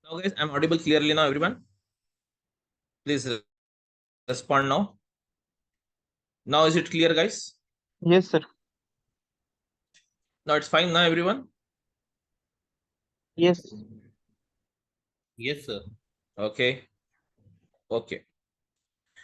Now, guys, I'm audible clearly now, everyone. Please respond now. Now, is it clear, guys? Yes, sir. Now it's fine now, everyone. Yes. Yes, sir. Okay. Okay.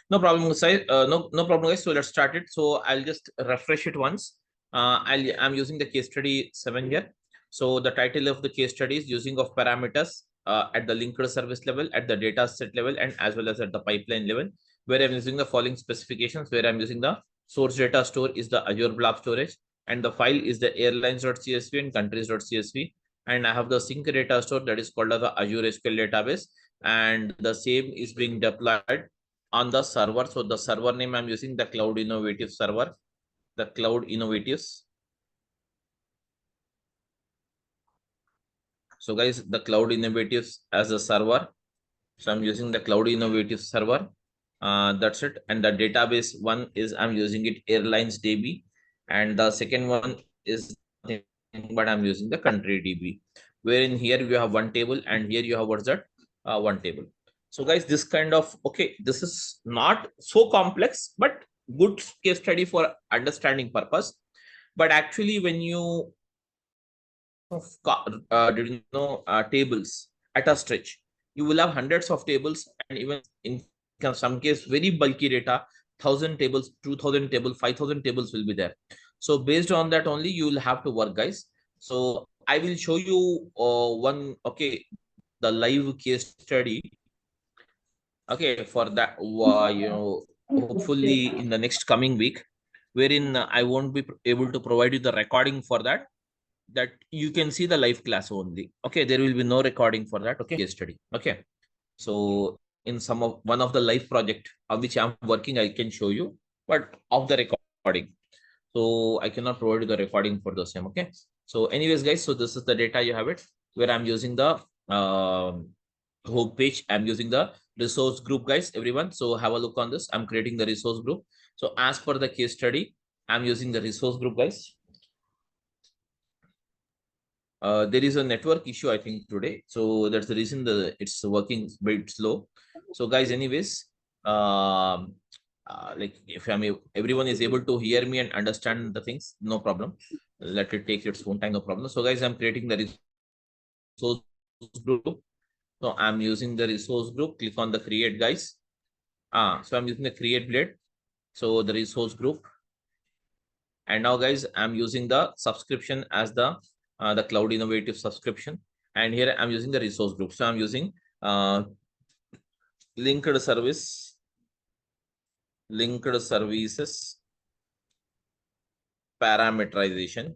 No problem, guys. No problem, guys. So let's start it. So I'll just refresh it once. I'm using the case study 7 here. So the title of the case study is using of parameters at the linked service level, at the data set level, and as well as at the pipeline level, where I'm using the following specifications, where I'm using the source data store is the Azure Blob storage, and the file is the airlines.csv and countries.csv. And I have the sync data store that is called as the Azure SQL database, and the same is being deployed on the server. So the server name I'm using the Cloud Innovative server, the Cloud Innovatives. So guys, the Cloud Innovatives as a server. So I'm using the Cloud Innovative server. That's it. And the database one is I'm using it Airlines DB, and the second one is nothing but I'm using the Country DB. Wherein here you have one table, and here you have what's that? One table. So guys, this kind of this is not so complex, but good case study for understanding purpose. But actually, when you tables at a stretch, you will have hundreds of tables, and even in some case very bulky data, 1,000 tables, 2,000 tables, 5,000 tables will be there. So based on that only you will have to work, guys. So I will show you one the live case study, okay, for that hopefully in the next coming week, wherein I won't be able to provide you the recording for that you can see the live class only. Okay, there will be no recording for that. Okay, case study. Okay, so in one of the live project on which I'm working, I can show you, but of the recording. So I cannot provide you the recording for the same. Okay. So anyways, guys, so this is the data you have it, where I'm using the home page. I'm using the resource group, guys, everyone. So have a look on this. I'm creating the resource group. So as per the case study, I'm using the resource group, guys. There is a network issue, I think, today. So that's the reason it's working a bit slow. So guys, anyways, like if everyone is able to hear me and understand the things, no problem. Let it take its own time, no problem. So guys, I'm creating the resource group. So I'm using the resource group. Click on the create, guys. So I'm using the create blade. So the resource group. And now, guys, I'm using the subscription as the Cloud Innovative subscription. And here I'm using the resource group. So I'm using uh, linked services parameterization,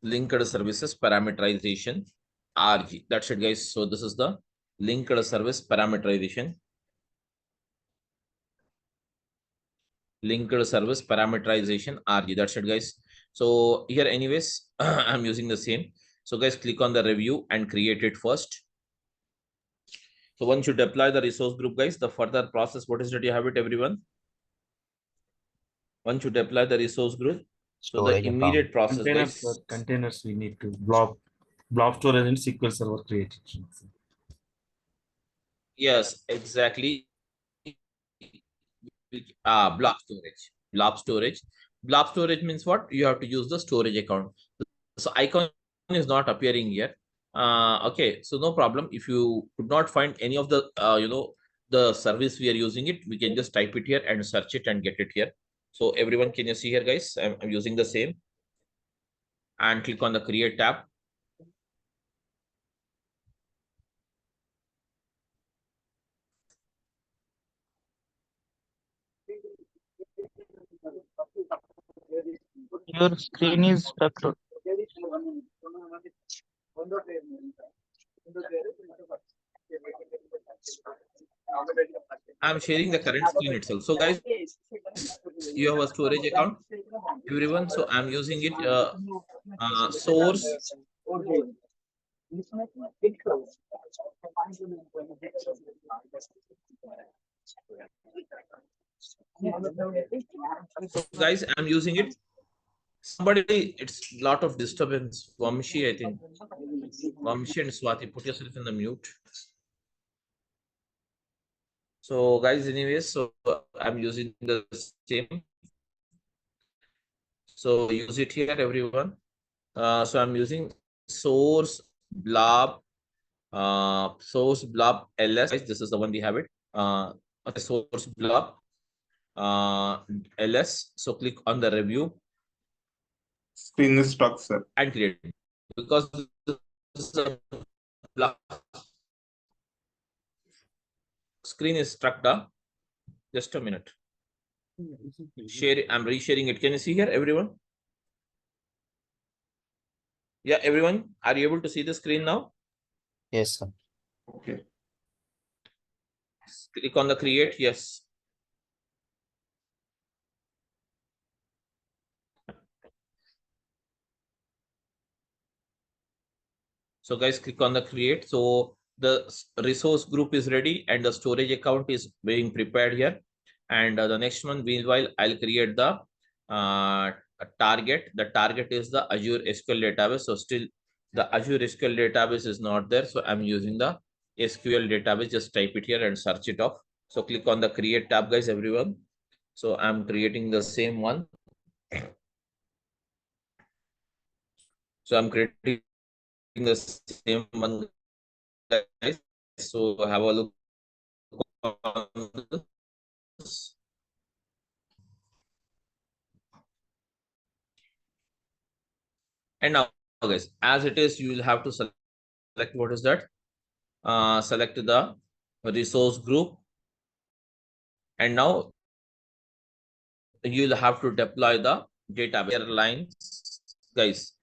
linked services parameterization RG. That's it, guys. So this is the linked service parameterization, linked service parameterization RG. That's it, guys. So here, anyways, I'm using the same. So guys, click on the review and create it first. So once you deploy the resource group, guys, the further process, what is it? You have it, everyone. Once you deploy the resource group, so the Storage account. immediate process, guys. Containers we need to blob storage and SQL Server create. Yes, exactly. Blob storage. Blob storage. Blob storage means what? You have to use the storage account. So icon is not appearing here. Okay, so no problem. If you could not find any of the the service we are using it, we can just type it here and search it and get it here. So everyone, can you see here, guys? I'm using the same, and click on the create tab. Your screen is stuck. I'm sharing the current screen itself. So guys, you have a storage account, everyone. So I'm using it source. So guys, I'm using it Somebody, it's a lot of disturbance. Vamshi, I think. Vamshi and Swati, put yourself in the mute. So guys, anyways, so I'm using the same. So use it here, everyone. So I'm using source blob, source blob ls. This is the one we have it. Okay, source blob ls. So click on the review. Screen is stuck, sir. And create, because this is a blob. Screen is struck up. Just a minute. Share. I'm resharing it. Can you see here, everyone? Yeah, everyone. Are you able to see the screen now? Yes, sir. Okay. Click on the create. Yes. So guys, click on the create. So the resource group is ready and the storage account is being prepared here. And the next one, meanwhile, I'll create the target. The target is the Azure SQL database. So still the Azure SQL database is not there. So I'm using the SQL database. Just type it here and search it off. So click on the create tab, guys, everyone. So I'm creating the same one. So I'm creating the same one, guys. So have a look on this. And now, guys, as it is, you will have to select what is that? Select the resource group. And now you'll have to deploy the database airlines, guys.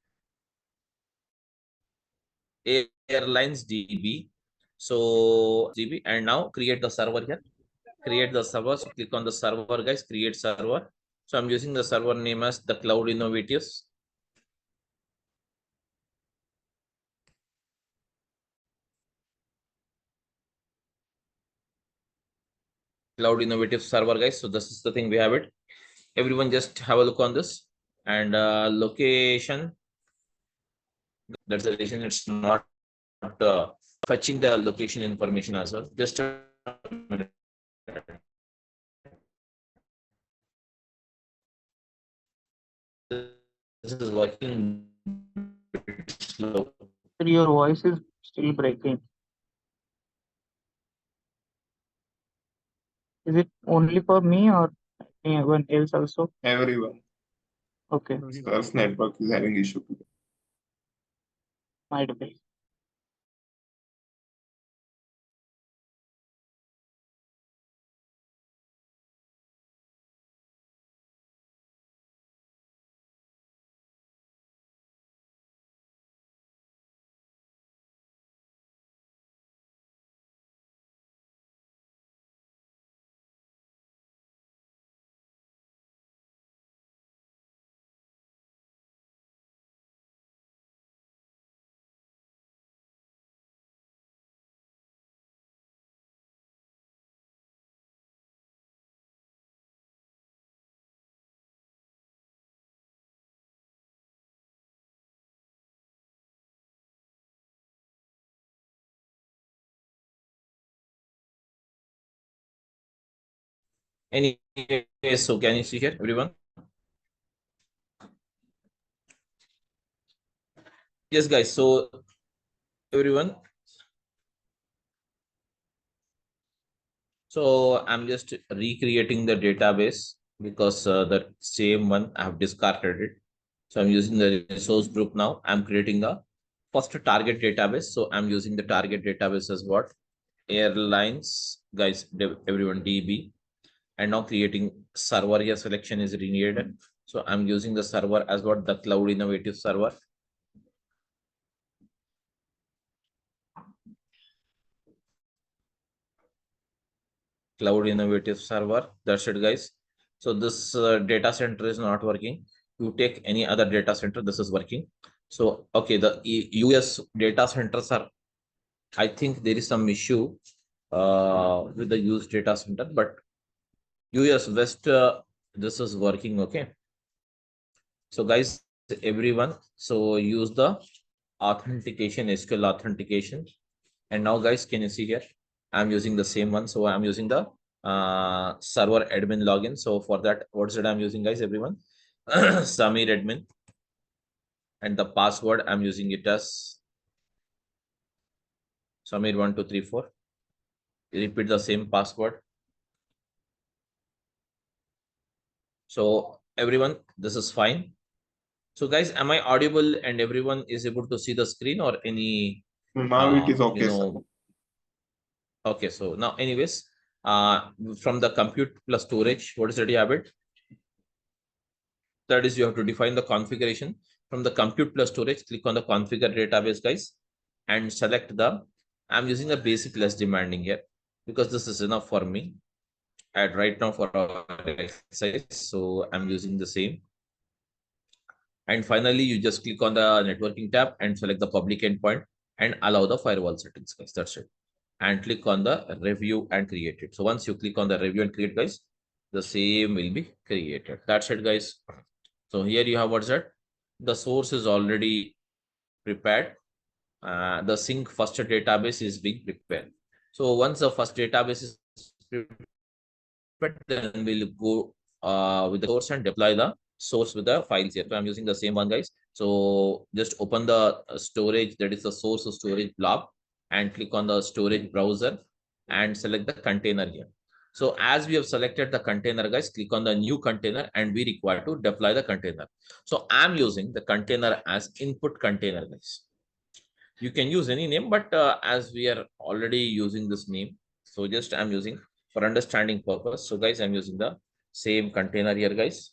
Airlines DB. So DB, and now create the server here. Create the server. So click on the server, guys. Create server. So I'm using the server name as the Cloud Innovatives. Cloud Innovative server, guys. So this is the thing we have it. Everyone just have a look on this. And location. That's the reason it's not fetching the location information as well. Just a minute. This is working slow. Sir, your voice is still breaking. Is it only for me or anyone else also? Everyone. Okay, Sir's network is having issue today. might be. Anyway, so can you see here, everyone? Yes, guys. So everyone. So I'm just recreating the database because the same one I have discarded it. So I'm using the resource group now. I'm creating the first target database. So I'm using the target database as what? Airlines, guys, everyone DB. And now creating server here selection is renewed. So I'm using the server as what? The Cloud Innovative server. Cloud Innovative server. That's it, guys. So this data center is not working. You take any other data center, this is working. So, okay, the US data centers are, I think there is some issue with the US data center, but US West, this is working, okay. So guys, everyone, so use the authentication, SQL authentication. And now guys, can you see here? I'm using the same one. So I'm using the server admin login. So for that, what's that I'm using, guys, everyone? Samir admin. And the password, I'm using it as Samir1234. Repeat the same password. So everyone, this is fine. So guys, am I audible and everyone is able to see the screen or any, Now it is you okay, sir. know, okay. So now anyways, from the compute plus storage, what is the habit? That is, you have to define the configuration from the compute plus storage. Click on the configure database, guys, and select the, I'm using a basic less demanding here because this is enough for me at right now for our exercise. So I'm using the same. And finally, you just click on the networking tab and select the public endpoint and allow the firewall settings, guys. That's it. And click on the review and create it. So once you click on the review and create, guys, the same will be created. That's it, guys. So here you have what's that? The source is already prepared. The sync first database is being prepared. So once the first database is prepared, then we'll go with the source and deploy the source with the files here. So I'm using the same one, guys. So just open the storage, that is the source of storage blob, and click on the storage browser and select the container here. So as we have selected the container, guys, click on the new container and we require to deploy the container. So I'm using the container as input container, guys. You can use any name, but as we are already using this name, so just I'm using for understanding purpose. So guys, I'm using the same container here, guys.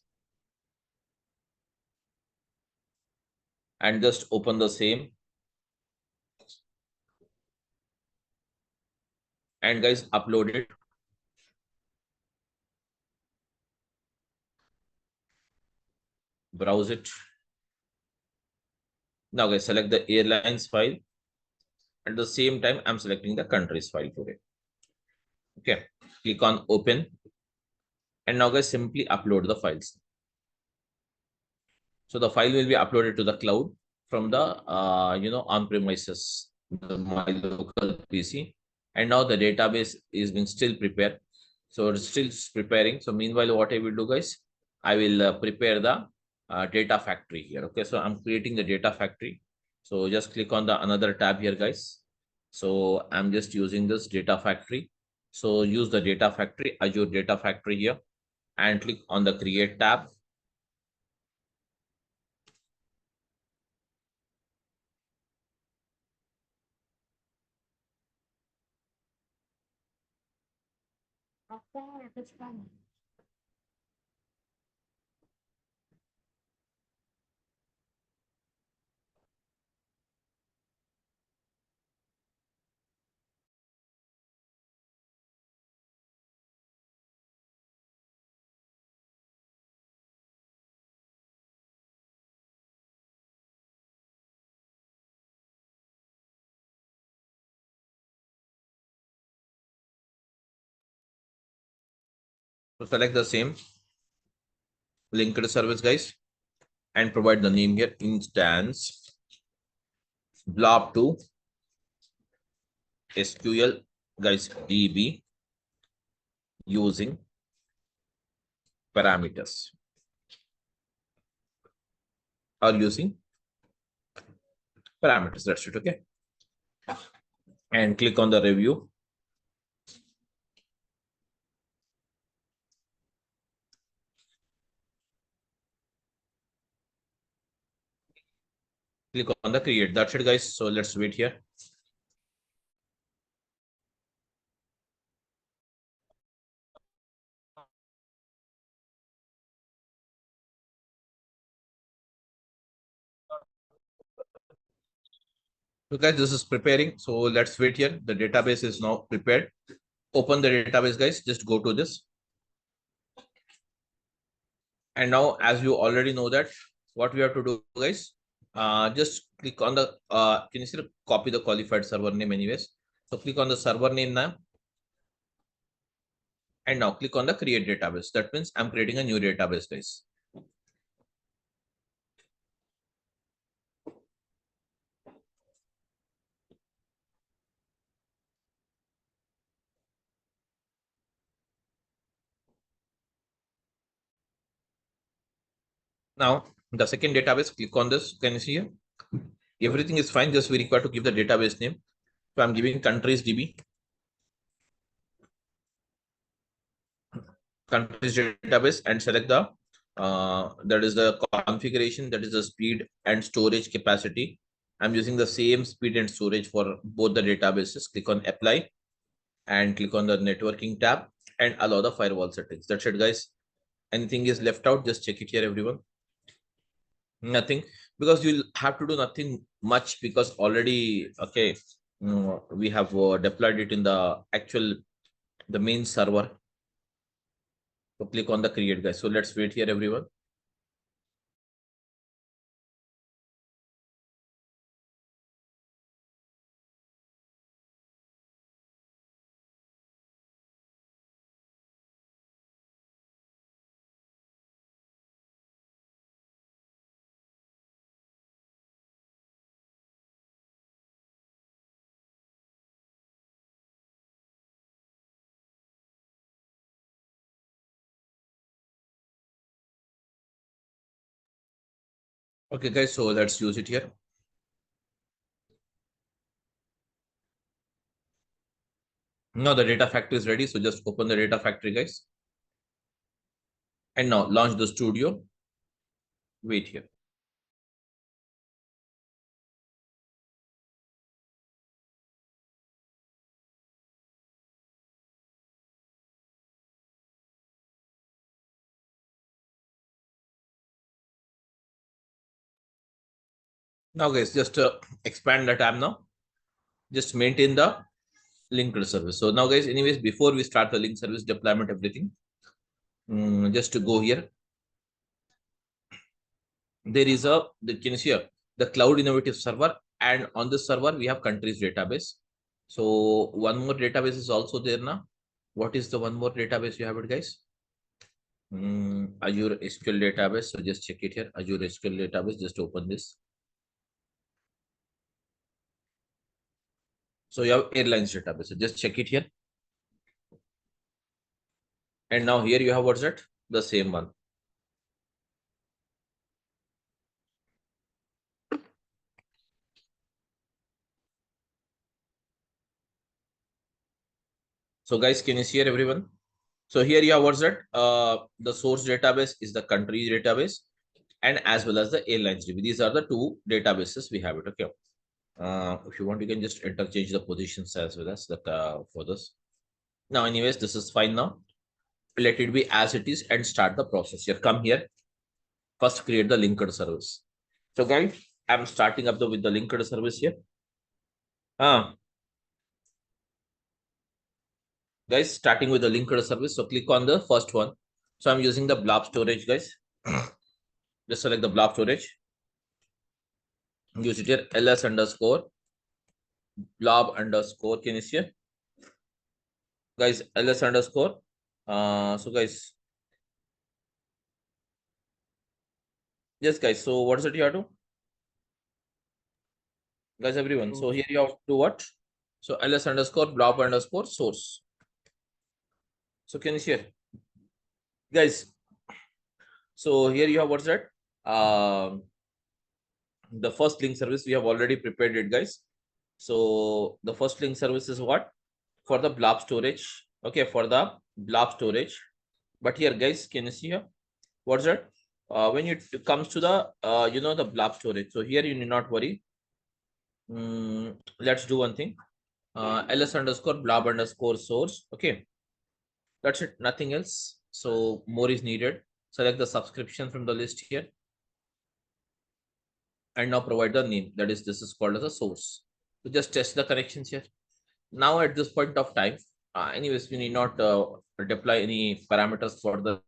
And just open the same. And guys, upload it. Browse it. Now guys, select the airlines file. At the same time, I'm selecting the countries file today. Okay, click on open. And now guys, simply upload the files. So the file will be uploaded to the cloud from the on-premises, my local PC. And now the database is being still prepared. So it's still preparing. So meanwhile, what I will do, guys, I will prepare the data factory here. Okay, so I'm creating the data factory. So just click on the another tab here, guys. So I'm just using this data factory. So use the data factory, Azure data factory here, and click on the create tab. So select the same linked service, guys, and provide the name here, instance blob2 SQL, guys, DB using parameters or using parameters. That's it. Okay. And click on the review. Click on the create. That's it, guys. So let's wait here. So guys, this is preparing. So let's wait here. The database is now prepared. Open the database, guys. Just go to this. And now, as you already know that, what we have to do, guys, just click on the, can you see the copy the qualified server name anyways? So click on the server name now. And now click on the create database. That means I'm creating a new database, guys. Now the second database, click on this. Can you see here? Everything is fine. Just we require to give the database name. So I'm giving countries DB. Countries database and select the that is the configuration, that is the speed and storage capacity. I'm using the same speed and storage for both the databases. Click on apply and click on the networking tab and allow the firewall settings. That's it, guys. Anything is left out, just check it here, everyone. Nothing, because you'll have to do nothing much, because already okay, we have deployed it in the actual the main server. So click on the create, guys. So let's wait here, everyone. Okay, guys, so let's use it here. Now the data factory is ready. So just open the data factory, guys. And now launch the studio. Wait here. Now, guys, just expand the tab now. Just maintain the linked service. So now, guys, anyways, before we start the link service deployment, everything, just to go here, there is a, can you see here, the cloud innovative server, and on this server we have countries database. So one more database is also there now. What is the one more database you have it, guys? Azure SQL database. So just check it here. Azure SQL database. Just open this. So you have airlines database. So just check it here. And now here you have what's that? The same one. So guys, can you see here, everyone? So here you have what's that? The source database is the country database, and as well as the airlines DB. These are the two databases we have it. Okay. If you want, you can just interchange the positions as well as that for this. Now, anyways, this is fine now. Let it be as it is and start the process. Here, come here. First, create the linked service. So, guys, I'm starting up with the linked service here. Guys, starting with the linked service. So, click on the first one. So, I'm using the blob storage, guys. Just select the blob storage. Use it here, ls underscore blob underscore. Can you see here? Guys, ls underscore. So, guys, yes, guys. So, what is it you have to? Guys, everyone. So, here you have to do what? So, ls underscore blob underscore source. So, can you see here? Guys, so here you have what's that? The first link service we have already prepared it, guys. So the first link service is what? For the blob storage. Okay, for the blob storage. But here, guys, can you see here? What's that? When it comes to the the blob storage. So here you need not worry. Let's do one thing. ls underscore blob underscore source. Okay, that's it. Nothing else. So more is needed. Select the subscription from the list here. And now provide the name, that is, this is called as a source. So just test the connections here. Now at this point of time, anyways, you need not deploy any parameters for the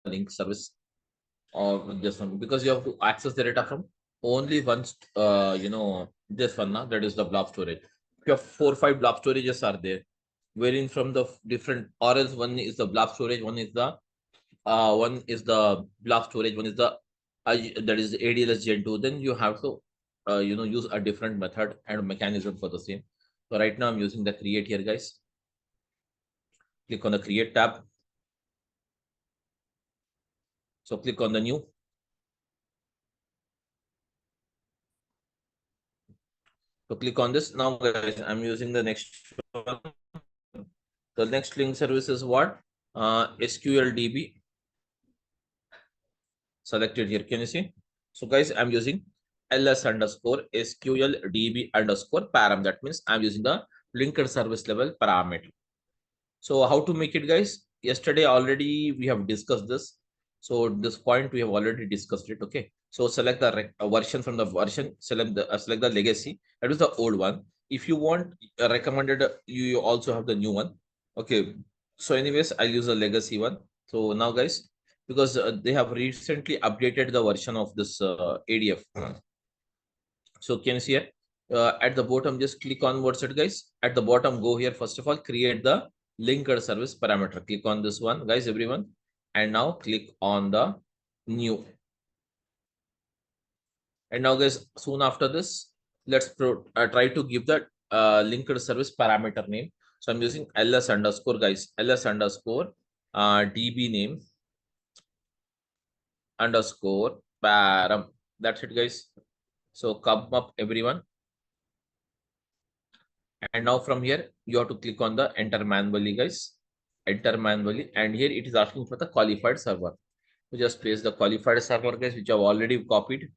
link service or this one, because you have to access the data from only once, this one now, that is the blob storage. If you have 4 or 5 blob storages are there, wherein from the different, or else one is the blob storage, one is the blob storage, one is the that is ADLS Gen 2, then you have to use a different method and mechanism for the same. So right now I'm using the create here, guys. Click on the create tab. So click on the new. So click on this. Now guys, I'm using the next one. The next link service is what? SQL DB. Selected here. Can you see? So guys, I'm using ls underscore SQL DB underscore param. That means I'm using the linked service level parameter. So how to make it, guys? Yesterday already we have discussed this. So this point we have already discussed it. Okay. So select the version from the version. Select the legacy. That is the old one. If you want recommended, you also have the new one. Okay. So anyways, I'll use the legacy one. So now, guys, because they have recently updated the version of this ADF. So can you see here? At the bottom, just click on what's it, guys. At the bottom, go here. First of all, create the linked service parameter. Click on this one, guys, everyone. And now click on the new. And now, guys, soon after this, let's try to give the linked service parameter name. So I'm using ls underscore, guys, ls underscore db name underscore param. That's it, guys. So come up, everyone. And now from here, you have to click on the enter manually, guys. Enter manually. And here it is asking for the qualified server. So just paste the qualified server, guys, which I've already copied.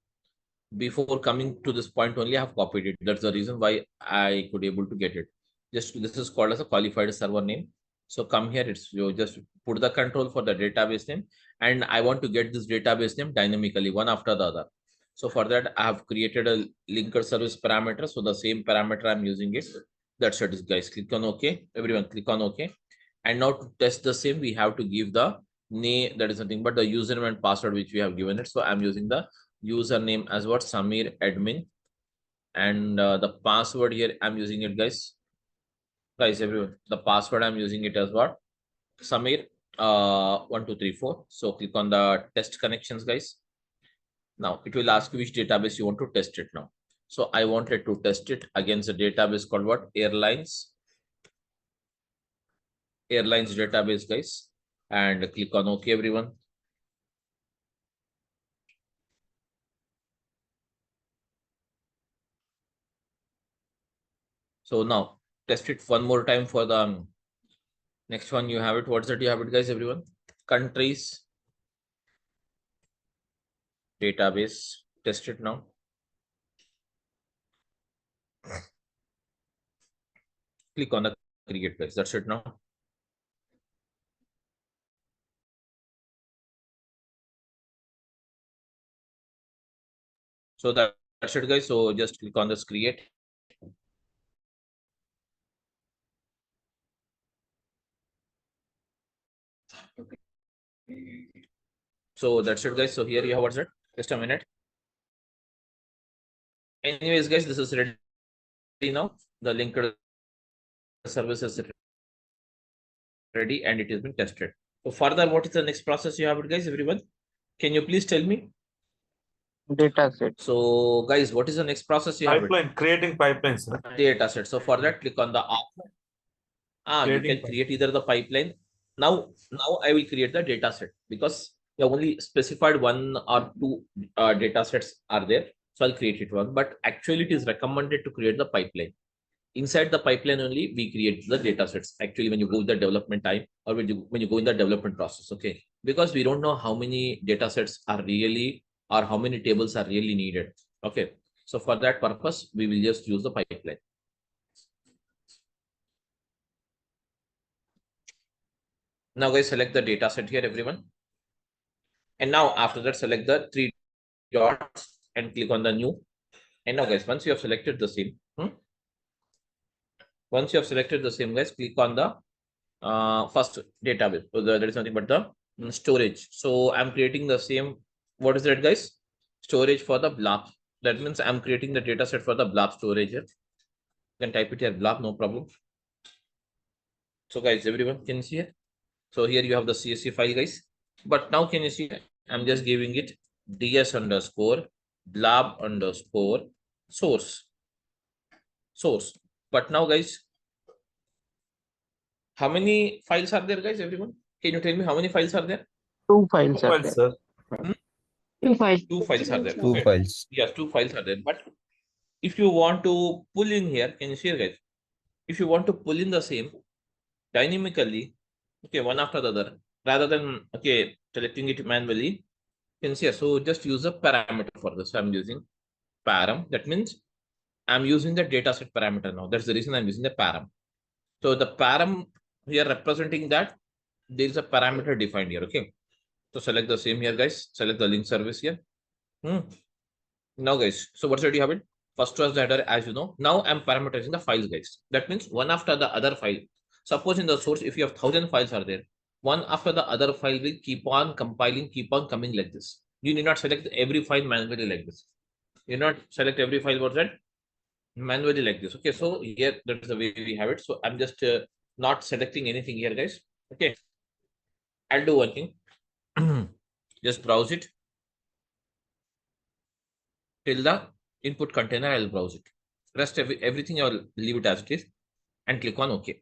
Before coming to this point only, I have copied it. That's the reason why I could able to get it. Just this is called as a qualified server name. So come here, it's you just put the control for the database name. And I want to get this database name dynamically, one after the other. So for that, I have created a linked service parameter. So the same parameter I'm using it. That's it, guys. Click on OK. Everyone click on OK. And now to test the same, we have to give the name, that is nothing but the username and password which we have given it. So I'm using the username as what? Samir admin. And the password here, I'm using it, guys. Guys, everyone, the password I'm using it as what? Samir 1234. So click on the test connections, guys. Now it will ask you which database you want to test it now. So I wanted to test it against a database called what? Airlines database, guys. And click on OK, everyone. So now test it one more time for the next one. You have it. What's that? You have it, guys, everyone. Countries database. Test it now. Click on the create, guys. That's it now. So that's it, guys. So just click on this create. So that's it, guys. So here you have what's it? Just a minute. Anyways, guys, this is ready now. The linked service is ready and it has been tested. So further, what is the next process you have it, guys, everyone? Can you please tell me? Data set. So guys, what is the next process you have? Pipeline, creating pipelines, sir. Data set. So for that, click on the you can create either the pipeline. Now I will create the data set because you have only specified one or two data sets are there. So I'll create it one, but actually it is recommended to create the pipeline. Inside the pipeline only we create the data sets. Actually, when you go in the development time or when you go in the development process, okay, because we don't know how many data sets are really or how many tables are really needed. Okay, so for that purpose, we will just use the pipeline. Now, guys, select the data set here, everyone. And now after that, select the three dots and click on the new. And now, guys, once you have selected the same, once you have selected the same, guys, click on the first database. So there is nothing but the storage. So I'm creating the same. What is that, guys? Storage for the blob. That means I'm creating the data set for the blob storage here. You can type it here, blob, no problem. So guys, everyone can see here. So here you have the CSV file, guys. But now can you see, I'm just giving it ds underscore blob underscore source. But now, guys, how many files are there, guys, everyone? Can you tell me how many files are there? Two files are there. Sir. Two files. Two files are there. Two Okay. files. Yes, two files are there. But if you want to pull in here, can you see here, guys? If you want to pull in the same dynamically, okay, one after the other, rather than okay selecting it manually, you can see here. So just use a parameter for this. So I'm using param. That means I'm using the dataset parameter now. That's the reason I'm using the param. So the param here representing that there is a parameter defined here. Okay. So select the same here, guys. Select the link service here. Now, guys, so what should you have it? First was the header, as you know. Now I'm parameterizing the files, guys. That means one after the other file. Suppose in the source, if you have 1,000 files are there, one after the other file will keep on compiling, keep on coming like this. You need not select every file manually like this. You not select every file what's that manually like this. Okay, so here that is the way we have it. So I'm just not selecting anything here, guys. Okay, I'll do one thing. Just browse it till the input container. I'll browse it. Rest everything I'll leave it as it is and click on OK.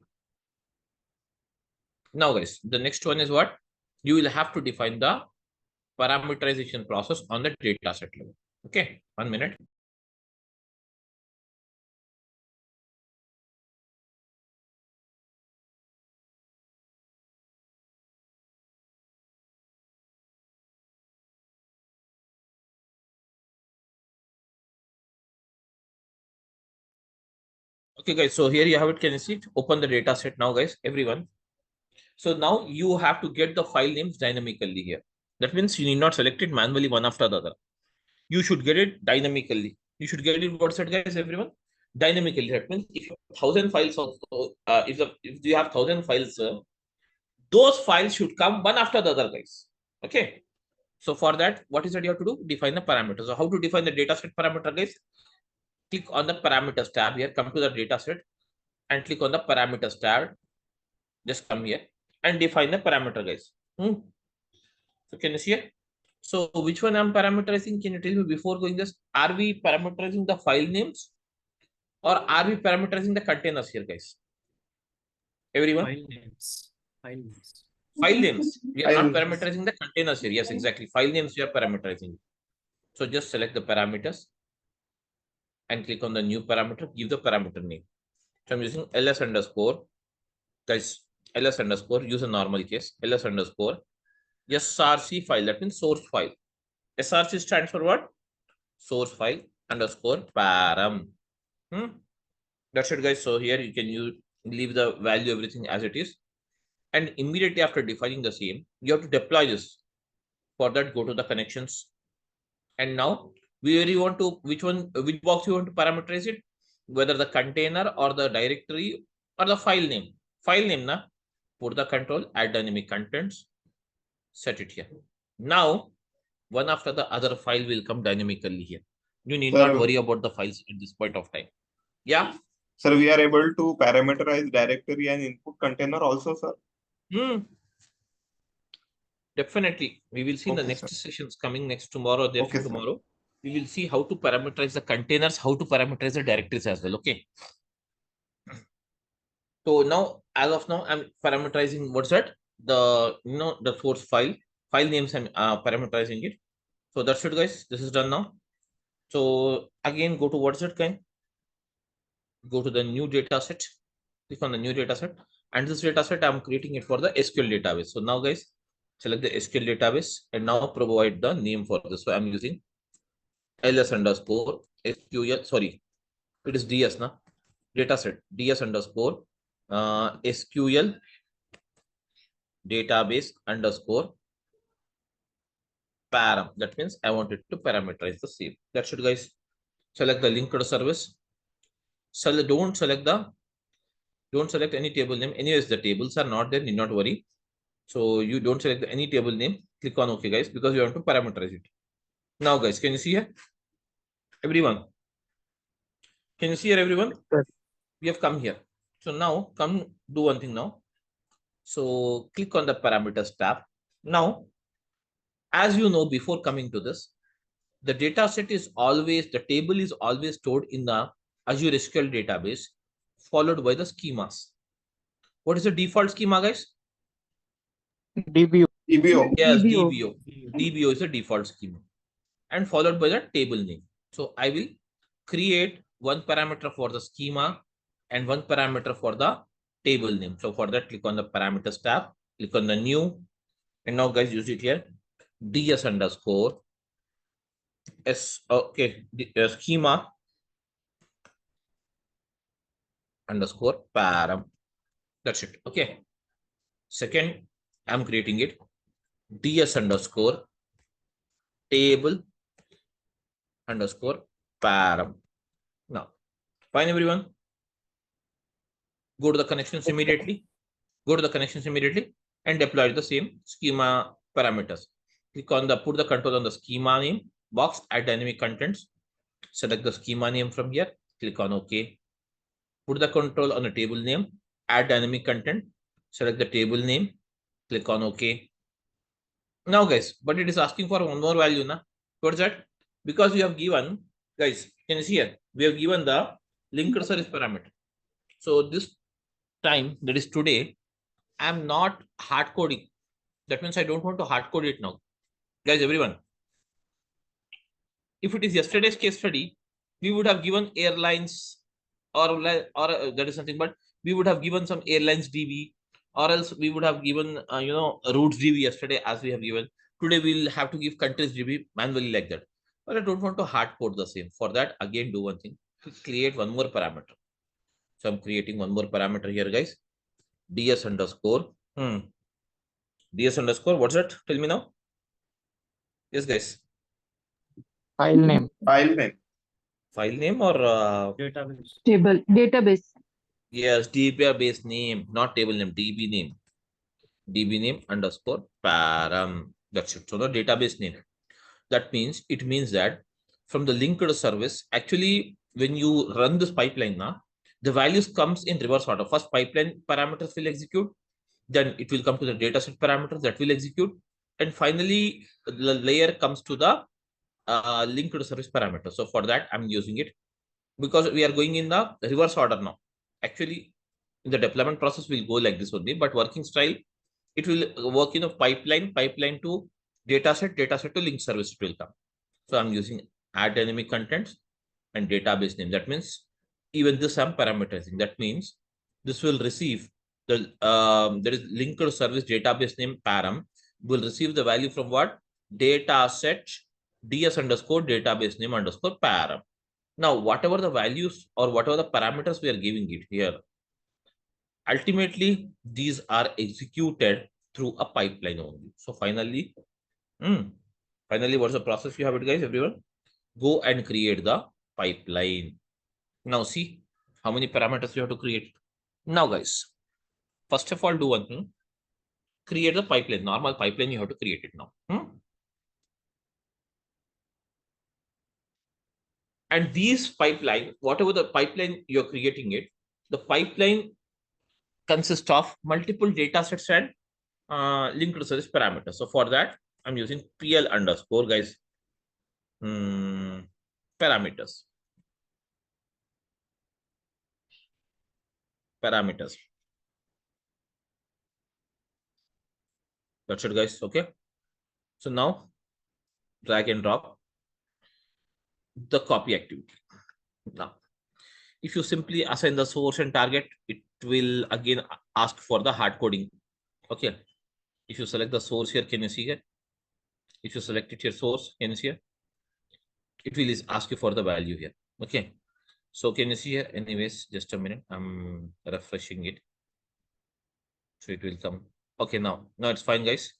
Now, guys, the next one is what? You will have to define the parameterization process on the data set level. Okay, 1 minute. Okay, guys, so here you have it. Can you see it? Open the data set now, guys, everyone. So now you have to get the file names dynamically here. That means you need not select it manually one after the other. You should get it dynamically. You should get it what's that, guys, everyone? Dynamically. That means if you have 1,000 files, also, if you have 1,000 files, those files should come one after the other, guys. Okay. So for that, what is that you have to do? Define the parameters. So how to define the dataset parameter, guys? Click on the parameters tab here. Come to the dataset and click on the parameters tab. Just come here and define the parameter, guys. So can you see it? So which one I'm parameterizing? Can you tell me before going this? Are we parameterizing the file names or are we parameterizing the containers here, guys? Everyone? File names. File names. File names. We are File not names. parameterizing the containers here. Yes, exactly. File names we are parameterizing. So just select the parameters and click on the new parameter. Give the parameter name. So I'm using ls underscore. Guys, ls underscore. Use a normal case. ls underscore. src file. That means source file. src stands for what? Source file underscore param. That's it, guys. So here you can leave the value everything as it is, and immediately after defining the same, you have to deploy this. For that, go to the connections, and now where you want to which box you want to parameterize it, whether the container or the directory or the file name. File name, na put the control, add dynamic contents, set it here. Now one after the other file will come dynamically here. You need not worry about the files at this point of time. Yeah. Sir, we are able to parameterize directory and input container also, sir. Definitely. We will see in the Okay, next sir. sessions coming next tomorrow or day Okay, after sir. tomorrow. We will see how to parameterize the containers, how to parameterize the directories as well. Okay. So now, as of now, I'm parameterizing what's that? The source file names. I'm parameterizing it. So that's it, guys. This is done now. So again, go to what's that kind? Go to the new data set. Click on the new data set, and this data set I'm creating it for the SQL database. So now, guys, select the SQL database and now provide the name for this. So I'm using ls underscore SQL. Sorry, it is DS na dataset DS underscore SQL database underscore param. That means I wanted to parameterize the same. That should, guys. Select the linked service. Don't select any table name. Anyways, the tables are not there. Need not worry. So you don't select any table name. Click on OK, guys, because you want to parameterize it. Now, guys, can you see here? Everyone. Can you see here, everyone? Sir. We have come here. So now come do one thing now. So click on the parameters tab. Now, as you know, before coming to this, the data set is always, the table is always stored in the Azure SQL database, followed by the schemas. What is the default schema, guys? DBO. EBO. Yes, DBO. DBO. DBO is the default schema and followed by the table name. So I will create one parameter for the schema and one parameter for the table name. So for that, click on the parameters tab, click on the new, and now guys use it here, ds underscore schema underscore param. That's it. Okay. Second, I'm creating it ds underscore table underscore param. Now, fine, everyone. Go to the connections immediately. Go to the connections immediately and deploy the same schema parameters. Click on the put the control on the schema name box, add dynamic contents. Select the schema name from here. Click on OK. Put the control on the table name, add dynamic content. Select the table name. Click on OK. Now, guys, but it is asking for one more value. Na? What's that? Because we have given, guys, can you see here? We have given the linked service parameter. So this time, that is today, I'm not hard coding. That means I don't want to hard code it now. Guys, everyone, if it is yesterday's case study, we would have given airlines or that is something, but we would have given some airlines DB, or else we would have given, routes DB yesterday as we have given. Today, we'll have to give countries DB manually like that. But I don't want to hard code the same. For that, again, do one thing, create one more parameter. So I'm creating one more parameter here, guys. ds underscore. ds underscore, what's that? Tell me now. Yes, guys. File name. File name. File name or Database. Table, database. yes, database name, not table name, DB name. DB name underscore param. That's it. So the database name. That means it means that from the linked service, actually, when you run this pipeline now, the values comes in reverse order. First pipeline parameters will execute, then it will come to the dataset parameters that will execute, and finally the layer comes to the linked service parameter. So for that, I'm using it because we are going in the reverse order now. Actually, in the deployment process will go like this only, but working style, it will work in a pipeline to dataset to link service, it will come. So I'm using add dynamic contents and database name. That means even this I'm parameterizing. That means this will receive the there is linked service database name param will receive the value from what? Dataset ds underscore database name underscore param. Now, whatever the values or whatever the parameters we are giving it here, ultimately, these are executed through a pipeline only. So finally, what's the process you have it, guys? Everyone, go and create the pipeline. Now see how many parameters you have to create. Now, guys, first of all, do one thing. Create the pipeline. Normal pipeline, you have to create it now. And these pipeline, whatever the pipeline you're creating it, the pipeline consists of multiple data sets and linked service parameters. So for that, I'm using PL underscore, guys, parameters. That's it, guys. Okay. So now drag and drop the copy activity. Now, if you simply assign the source and target, it will again ask for the hard coding. Okay. If you select the source here, can you see here? If you select it here, source, can you see here? It will ask you for the value here. Okay. So can you see here? Anyways, just a minute. I'm refreshing it. So it will come. Okay, now it's fine, guys.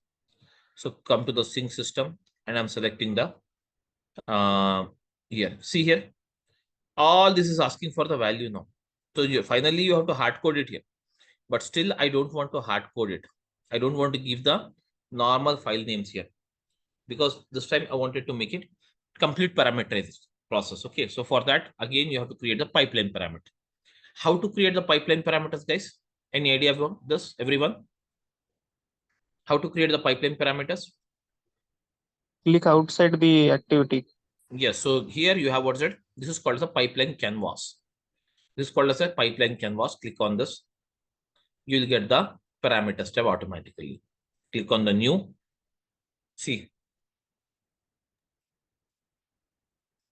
So come to the sync system and I'm selecting the here. See here. All this is asking for the value now. So finally you have to hard code it here. But still, I don't want to hard code it. I don't want to give the normal file names here. Because this time I wanted to make it complete parameterized process. Okay, so for that, again, you have to create the pipeline parameter. How to create the pipeline parameters, guys? Any idea about this, everyone? How to create the pipeline parameters? Click outside the activity. Yes, so here you have what's it? This is called as a pipeline canvas. This is called as a pipeline canvas. Click on this. You will get the parameters tab automatically. Click on the new. See.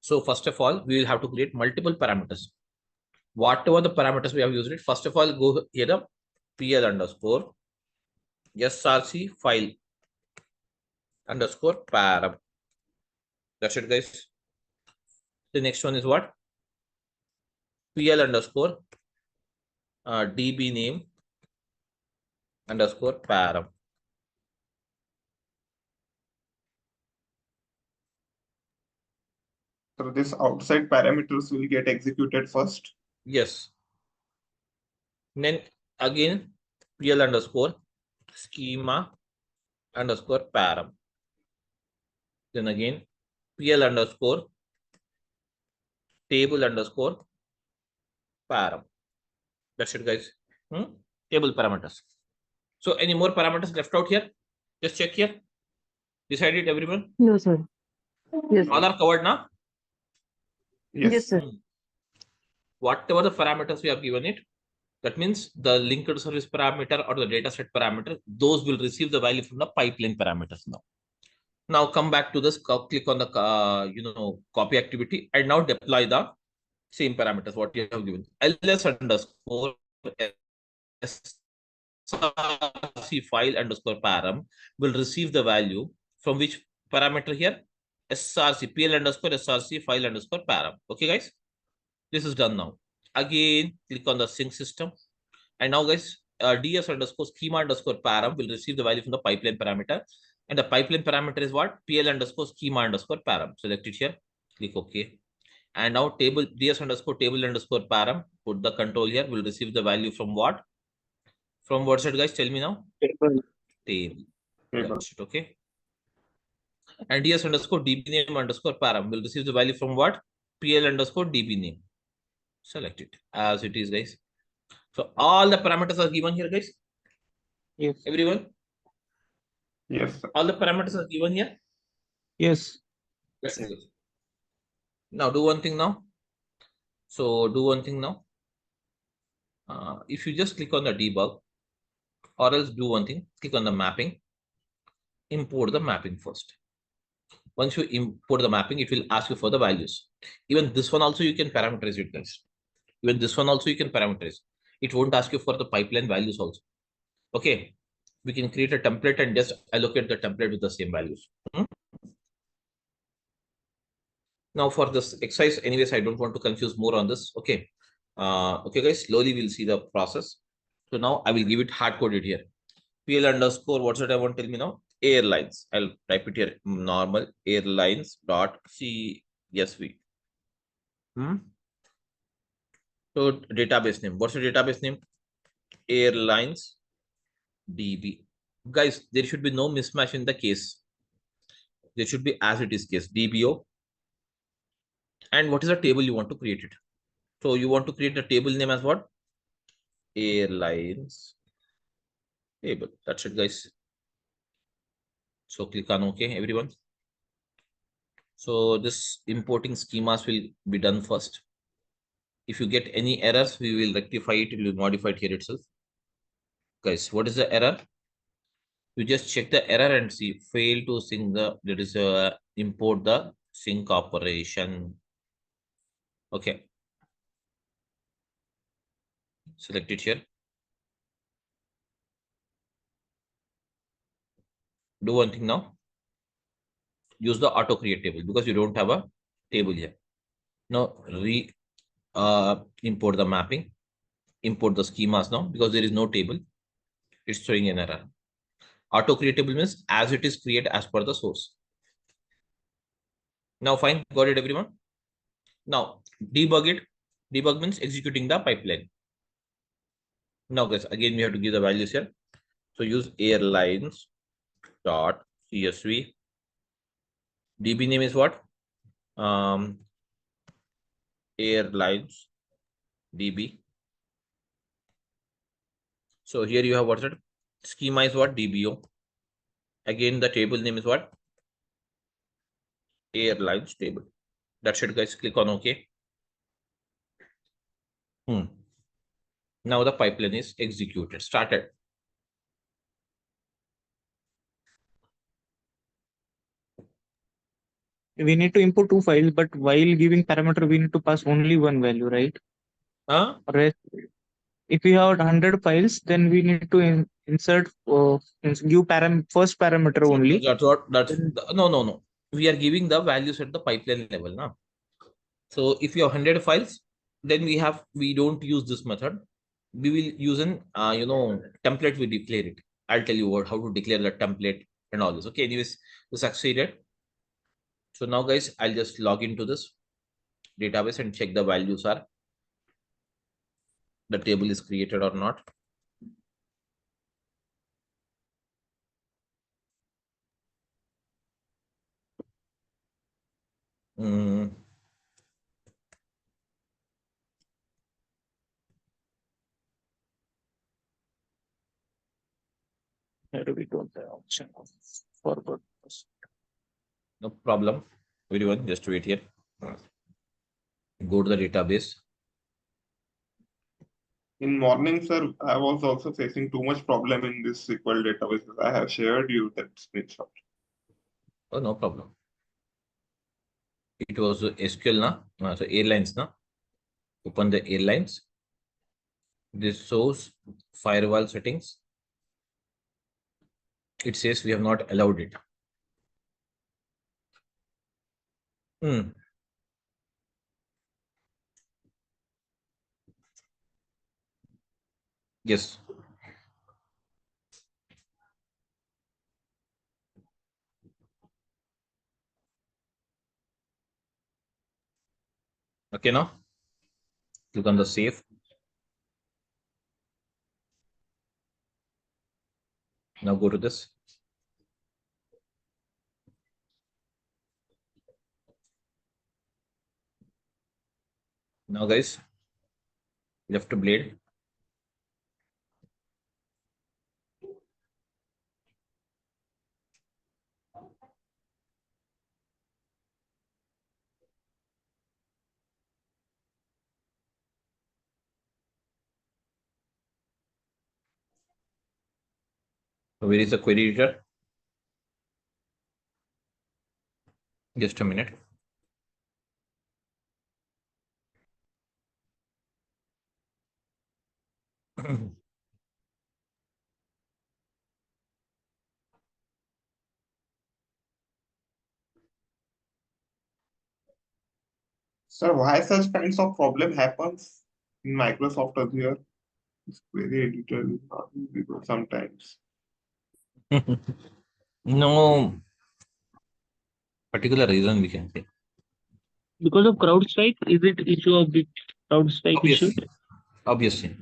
So first of all, we will have to create multiple parameters. Whatever the parameters we have used it, first of all, go here the pl underscore src file underscore param. That's it, guys. The next one is what? pl underscore db name underscore param. So this outside parameters will get executed first. Yes. Then again, pl underscore schema underscore param. Then again, pl underscore table underscore param. That's it, guys. Table parameters. So any more parameters left out here? Just check here. Decided everyone? No, sir. Yes. All are covered now? Yes, sir. Whatever the parameters we have given it, that means the linked service parameter or the dataset parameter, those will receive the value from the pipeline parameters now. Now come back to this, click on the copy activity and now deploy the same parameters what you have given. ls underscore src file underscore param will receive the value from which parameter here? src pl underscore src file underscore param. Okay, guys, this is done now. Again, click on the sync system. And now, guys, ds underscore schema underscore param will receive the value from the pipeline parameter. And the pipeline parameter is what? pl underscore schema underscore param. Select it here. Click OK. And now table ds underscore table underscore param, put the control here, will receive the value from what? From what side, guys? Tell me now. Table. Table. Table. That's it. Okay. And ds underscore db name underscore param will receive the value from what? pl underscore db name. Select it as it is, guys. So all the parameters are given here, guys. Yes. Everyone? Yes. All the parameters are given here. Yes. Yes. Now do one thing now. So do one thing now. If you just click on the debug, or else do one thing, click on the mapping, import the mapping first. Once you import the mapping, it will ask you for the values. Even this one also you can parameterize it, guys. Even this one also you can parameterize. It won't ask you for the pipeline values also. Okay. We can create a template and just allocate the template with the same values. Now for this exercise, anyways, I don't want to confuse more on this. Okay. Okay, guys, slowly we'll see the process. So now I will give it hard coded here. PL underscore, what's that I want to tell me now? Airlines. I'll type it here. Normal airlines dot CSV. So database name. What's the database name? Airlines DB. Guys, there should be no mismatch in the case. There should be as it is case DBO. And what is the table you want to create it? So you want to create the table name as what? Airlines table. That's it, guys. So click on OK, everyone. So this importing schemas will be done first. If you get any errors, we will rectify it. We will modify it here itself. Guys, what is the error? You just check the error and see fail to sync the, there is a import the sync operation. Okay. Select it here. Do one thing now. Use the auto create table because you don't have a table here. Now import the mapping, import the schemas now because there is no table. It's showing an error. Auto create table means as it is created as per the source. Now fine, got it, everyone. Now debug it. Debug means executing the pipeline. Now guys, again we have to give the values here. So use airlines dot CSV. DB name is what? Airlines DB. So here you have what's it? Schema is what? DBO. Again, the table name is what? Airlines table. That's it, guys. Click on OK. Now the pipeline is executed. Started. we need to import two files, but while giving parameter, we need to pass only one value, right? Huh? Rest, if we have 100 files, then we need to insert give first parameter only. That's Then no. We are giving the values at the pipeline level now. So if you have 100 files, then we don't use this method. We will use an template. We declare it. I'll tell you how to declare the template and all this. Okay. Anyways, we succeeded. So now, guys, I'll just log into this database and check the values are the table is created or not. Mm, here we don't have option of forward. no problem. Everyone, just wait here. Go to the database. In morning, sir, I was also facing too much problem in this SQL database. I have shared you that screenshot. Oh, no problem. It was SQL na, so airlines na. Open the airlines. This shows firewall settings. It says we have not allowed it. Yes. Okay, now click on the save. Now go to this. Now, guys, left blade. So where is the query editor? Just a minute. Sir, why such kinds of problem happens in Microsoft Azure? This query editor is not visible sometimes. No particular reason we can say. Because of CrowdStrike, is it issue of the CrowdStrike issue? Obviously.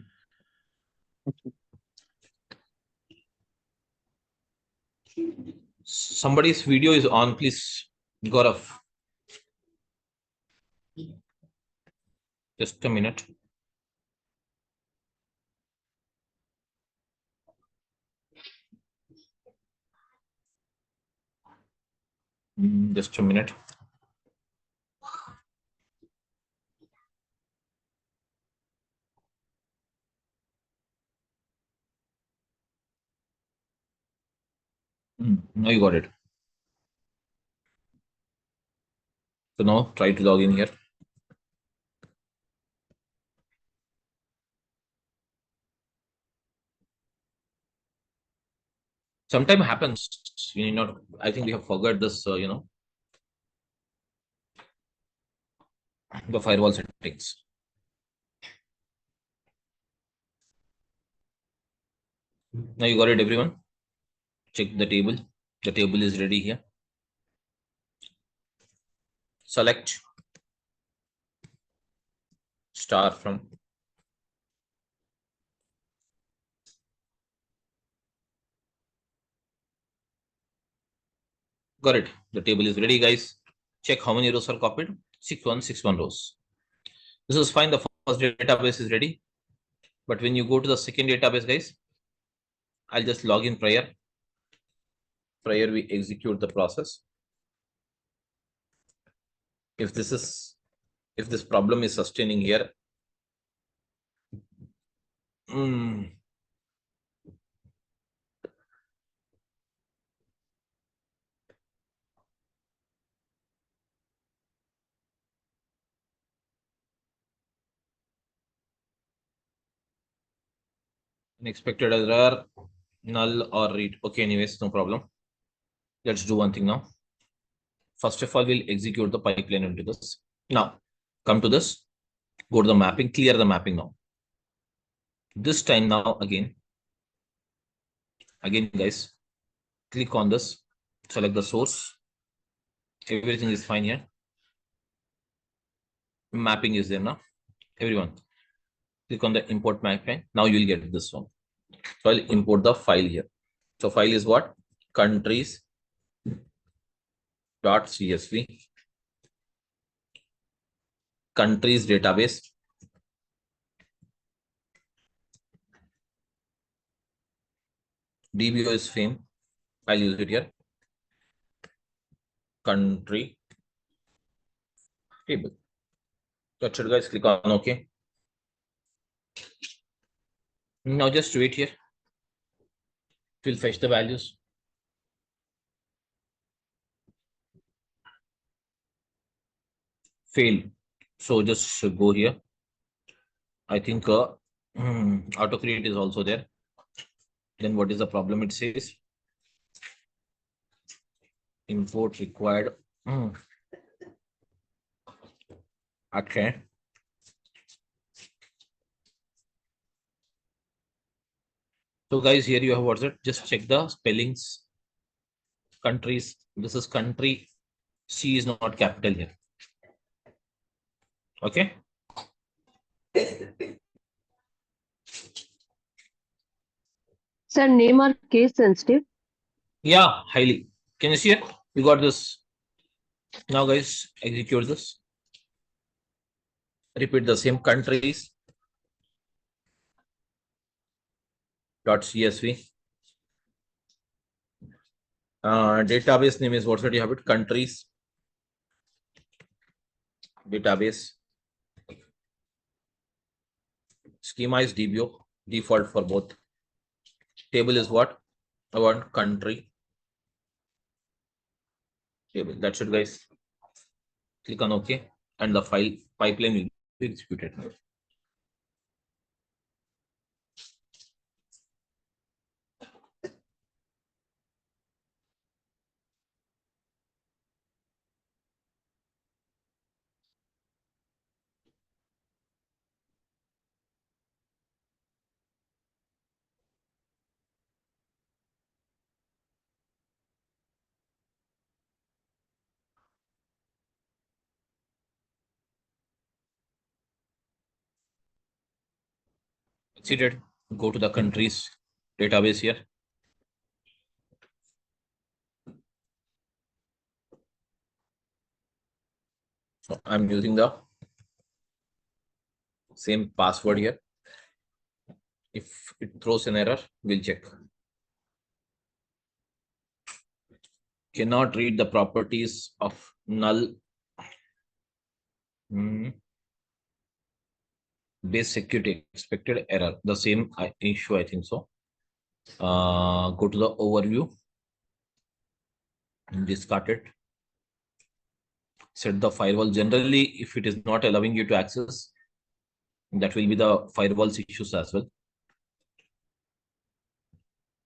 Somebody's video is on, please. Gaurav. Just a minute. Just a minute. Now you got it. So now try to log in here. Sometimes happens. You need not. I think we have forgot this. The firewall settings. Now you got it, everyone. Check the table. The table is ready here. Select star from got it. The table is ready, guys. Check how many rows are copied. 6161 rows. This is fine. The first database is ready. But when you go to the second database, guys, I'll just log in prior. Prior we execute the process. If this problem is sustaining here, Unexpected error, null or read. Okay, anyways, no problem. Let's do one thing now. First of all, we'll execute the pipeline into this. Now, come to this, go to the mapping, clear the mapping now. This time now, again, guys, click on this, select the source. Everything is fine here. Mapping is there now. Everyone, click on the import mapping. Now you'll get this one. So I'll import the file here. So file is what? Countries.csv. Countries database. DBO is fame. I'll use it here. Country table. That's it, guys. Click on OK. Now just wait here. It will fetch the values. Fail. So just go here. I think auto create is also there. Then what is the problem? It says import required. Okay. So guys, here you have what's it? Just check the spellings. Countries. This is country. C is not capital here. Okay. Sir, name are case sensitive. Yeah, highly. Can you see it? We got this. Now, guys, execute this. Repeat the same countries. .csv. Database name is what you have it? Countries. Database. Schema is DBO, default for both. Table is what? I want country. Table. That's it, guys. Click on OK, and the file pipeline will be executed. Exceeded. Go to the countries database here. So I'm using the same password here. If it throws an error, we'll check. Cannot read the properties of null. Base security expected error. The same issue, I think so. Go to the overview. Discard it. Set the firewall. Generally, if it is not allowing you to access, that will be the firewall's issues as well.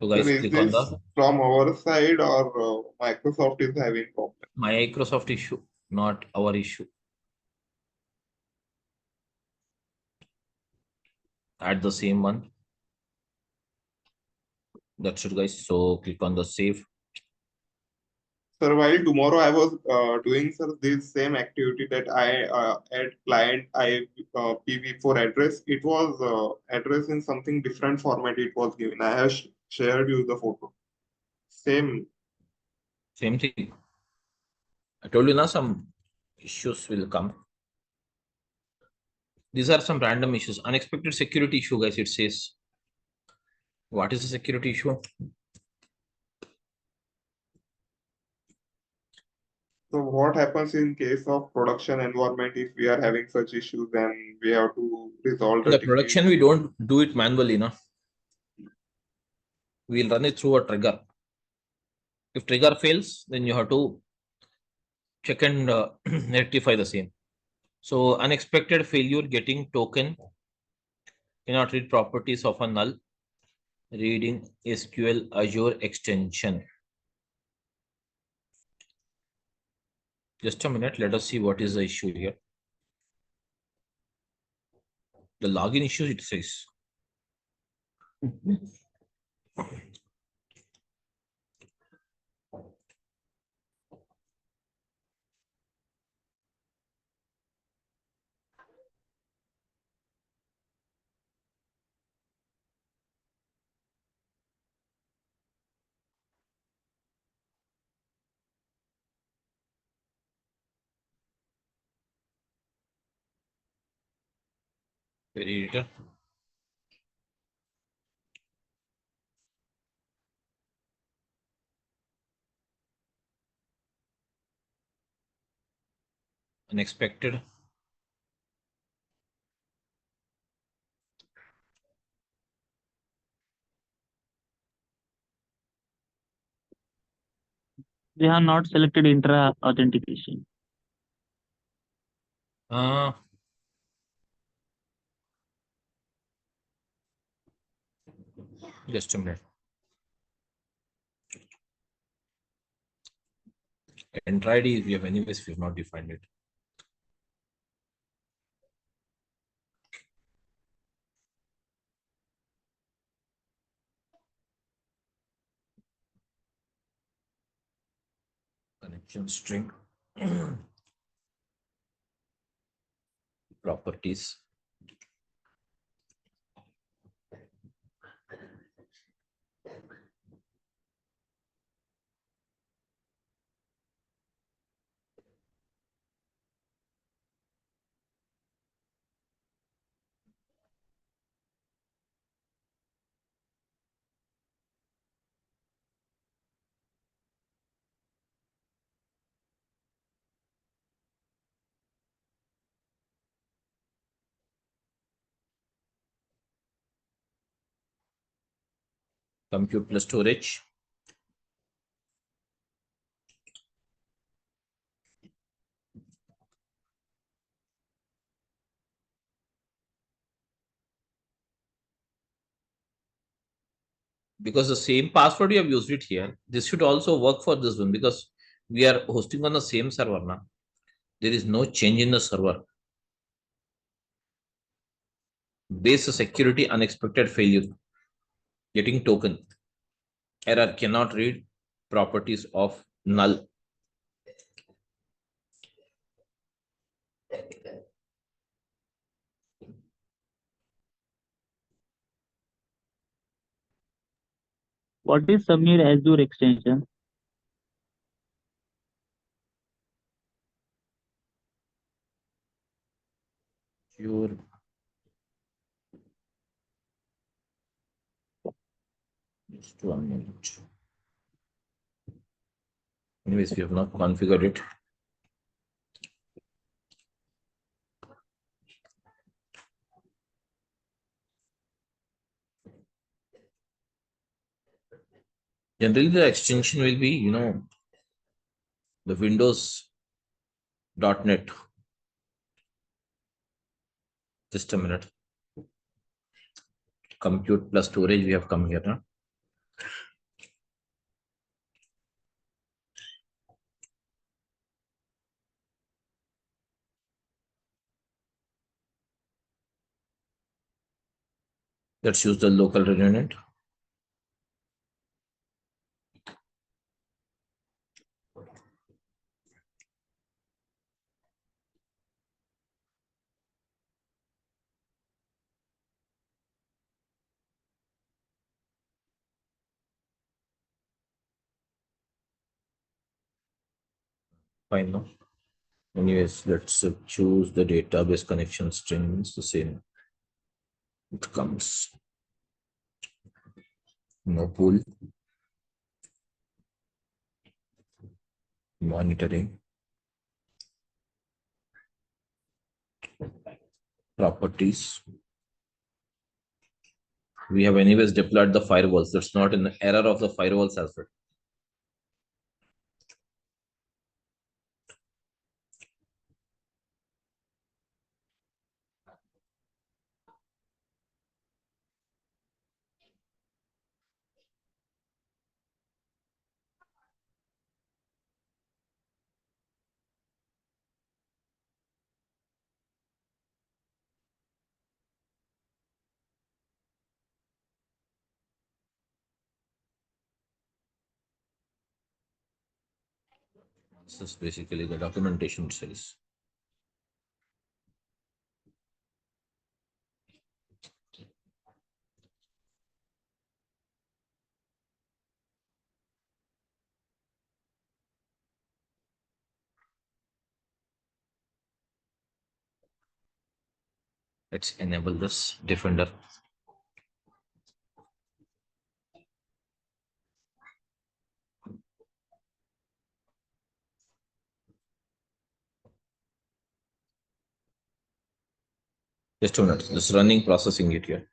So guys, Sir, is click on this the from our side or Microsoft is having problem? Microsoft issue, not our issue. Add the same one. That's it, guys. So click on the save. Sir, while tomorrow I was doing sir this same activity that I add client IPv4 address, it was address in something different format it was given. I have shared you the photo. Same. Same thing. I told you now some issues will come. These are some random issues. Unexpected security issue, guys. It says. What is the security issue? So what happens in case of production environment if we are having such issues and we have to resolve The production, we don't do it manually, no? We'll run it through a trigger. If trigger fails, then you have to check and rectify the same. So unexpected failure, getting token, cannot read properties of a null. reading SQL Azure extension. Just a minute. Let us see what is the issue here. The login issue, it says. Query editor. Unexpected. We have not selected intra authentication. Just a minute. Enter ID we have anyways, we have not defined it. Connection string. Properties. Compute plus storage. Because the same password you have used it here, this should also work for this one because we are hosting on the same server now. There is no change in the server. Base security unexpected failure. Getting token. Error cannot read properties of null. What is Samir Azure extension? Your just 1 minute. Anyways, we have not configured it. Generally, the extension will be, the Windows.NET. Just a minute. Compute plus storage, we have come here now. Let's use the local redundant. Fine now. Anyways, let's choose the database connection strings, the same. It comes. No pool. Monitoring. Properties. We have anyways deployed the firewalls. That's not an error of the firewalls as well. This is basically the documentation says. Let's enable this Defender. Just 2 minutes. This running processing it here.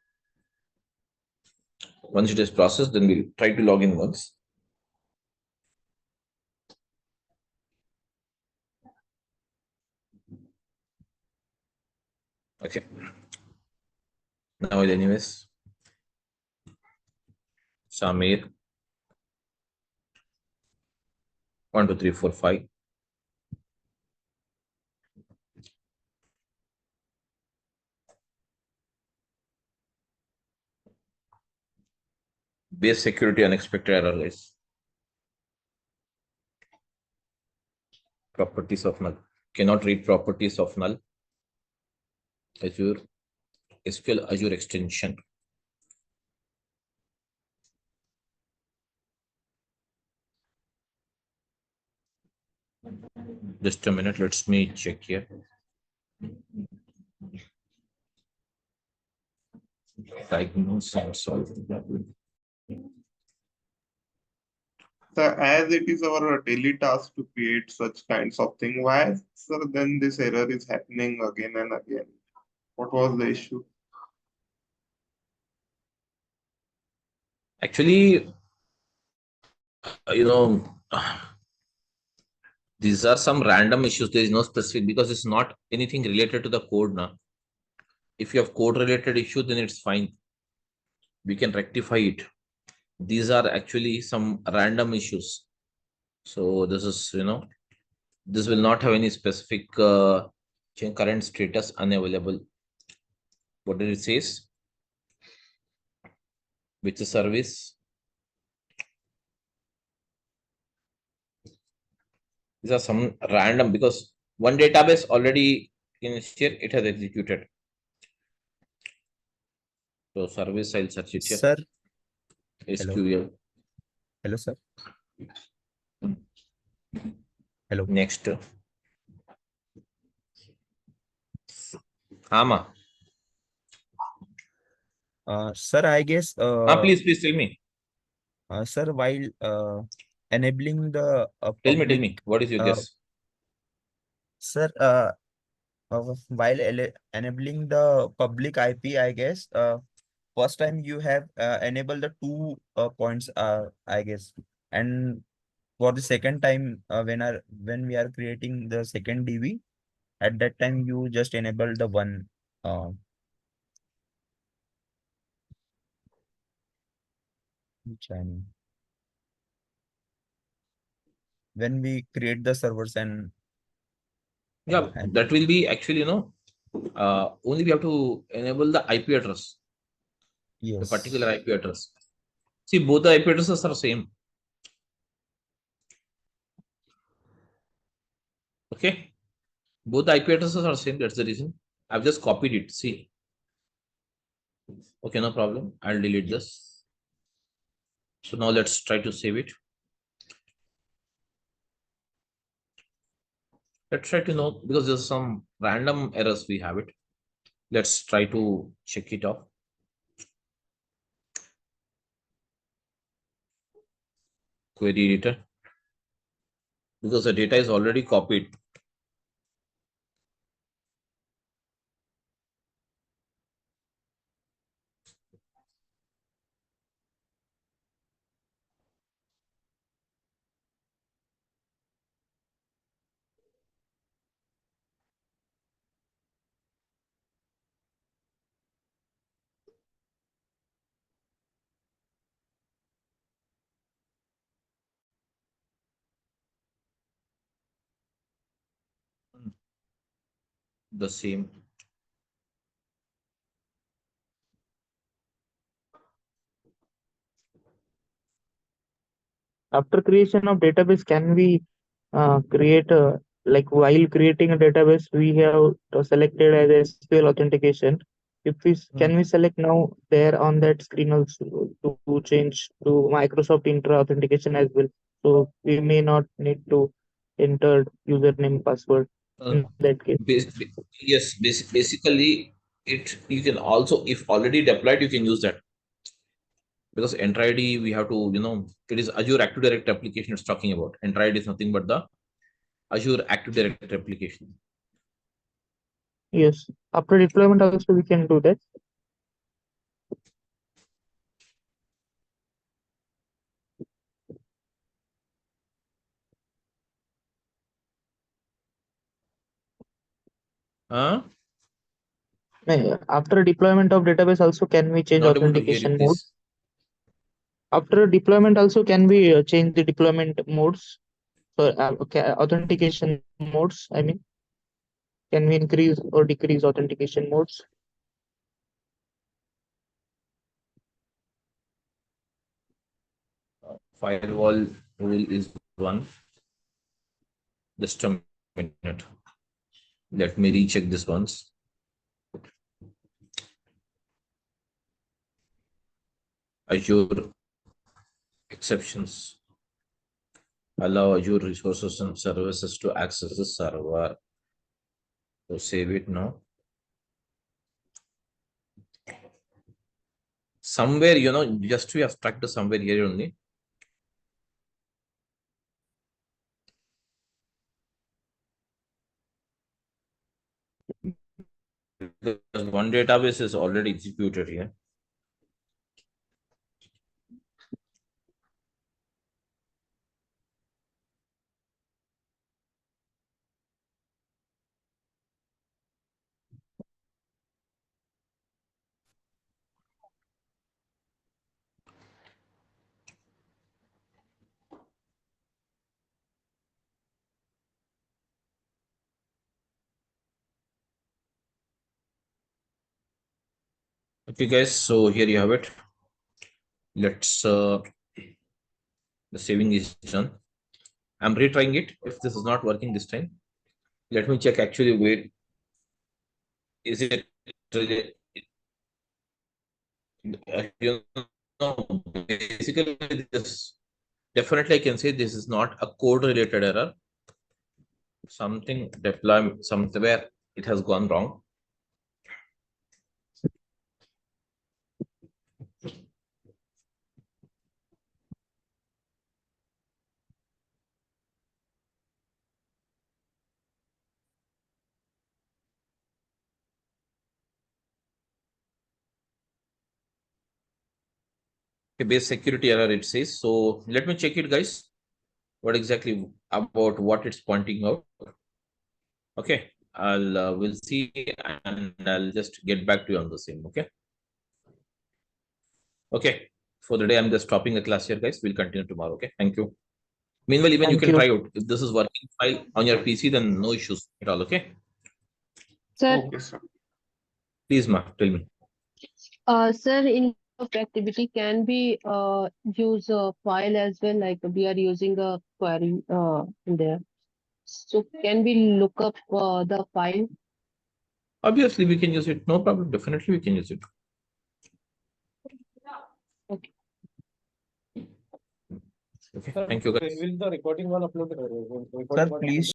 Once it is processed, then we'll try to log in once. Okay. Now, anyways, Samir 1, 2, 3, 4, 5. Base security unexpected error, guys. Properties of null. Cannot read properties of null. Azure SQL Azure extension. Just a minute. Let me check here. Diagnose and solve. So as it is our daily task to create such kinds of thing, why, sir, then this error is happening again and again? What was the issue? Actually, these are some random issues. There is no specific, because it's not anything related to the code now. If you have code related issue, then it's fine. We can rectify it. These are actually some random issues. So this is, this will not have any specific current status unavailable. What did it says? Which service? These are some random, because one database already in here, it has executed. So service, I'll search it here. Sir, SQL. hello, sir. Hello. Next. Ama. Sir, I guess, Please tell me. sir, while enabling the Tell public, me. What is your uh, guess? sir, while enabling the public IP, I guess, first time you have enabled the 2 points, I guess, and for the second time, when we are creating the second DB, at that time you just enable the one. Which I mean, when we create the servers and Yeah, that will be actually, only we have to enable the IP address, the yes, particular IP address. See, both the IP addresses are same. Okay. Both the IP addresses are same. That's the reason. I've just copied it. See. Okay, no problem. I'll delete this. So now let's try to save it. Let's try to know, because there's some random errors we have it. Let's try to check it off. Query editor. Because the data is already copied. The same. After creation of database, can we create a, like while creating a database, we have selected as SQL authentication. If we can we select now there on that screen also to change to Microsoft Intra authentication as well. So we may not need to enter username password in that case. Yes, basically it you can also, if already deployed, you can use that, because Enter ID we have to, it is Azure Active Directory application it's talking about. Enter ID is nothing but the Azure Active Directory application. Yes, after deployment also we can do that. After deployment of database also can we change Not able to hear you, authentication mode? please. After deployment also can we change the deployment modes for authentication modes? I mean, can we increase or decrease authentication modes? Firewall rule is one. Just a minute. Let me recheck this once. Azure exceptions allow Azure resources and services to access the server. So save it now. Somewhere, just we have stuck to somewhere here only. Because one database is already executed here. Okay, guys, so here you have it. Let's the saving is done. I'm retrying it. If this is not working this time, let me check actually where is it. Basically this definitely I can say this is not a code related error. Something deployment somewhere it has gone wrong. A base security error it says. So let me check it, guys. What exactly about what it's pointing out. Okay, I'll we'll see and I'll just get back to you on the same. Okay, for the day I'm just stopping the class here, guys. We'll continue tomorrow. Okay, thank you. Meanwhile, even you Thank can you. try out if this is working file on your PC, then no issues at all. Okay, Sir, Okay, sir. please, ma, tell me. sir, in of activity, can we use a file as well? Like we are using a query in there. So can we look up the file? Obviously, we can use it. No problem. Definitely, we can use it. Okay. Okay, thank you, guys. Will the recording one upload? Sir, please